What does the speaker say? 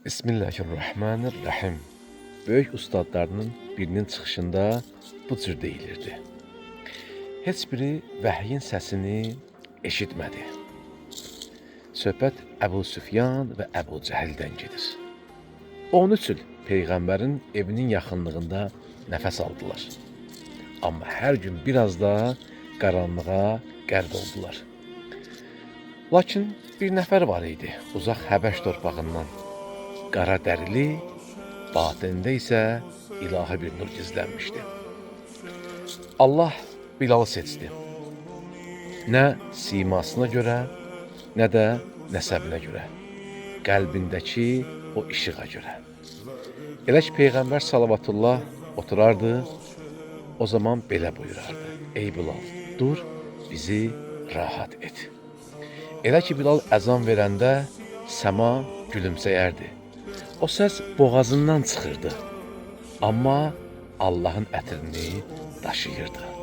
Bismillahirrahmanirrahim. Böyük ustadlarının birinin çıxışında bu cür deyilirdi. Heç biri vəhyin səsini eşitmədi. Söhbət Əbu Süfyan və Əbu Cəhildən gedir. 13 il Peyğəmbərin evinin yaxınlığında nəfəs aldılar. Amma hər gün biraz da qaranlığa qərq oldular. Lakin bir nəfər var idi uzaq Həbəş torpağından. Qara dərili, batində isə ilahi bir nur gizlənmişdi. Allah Bilalı seçdi. Nə simasına görə, nə də nəsəbinə görə, qəlbindəki o işığa görə. Elə ki Peyğəmbər salavatullah oturardı, o zaman belə buyurardı: Ey Bilal, dur, bizi rahat et. Elə ki Bilal əzan verəndə səma gülümsəyərdi. O səs boğazından çıxırdı, amma Allahın ətrini daşıyırdı.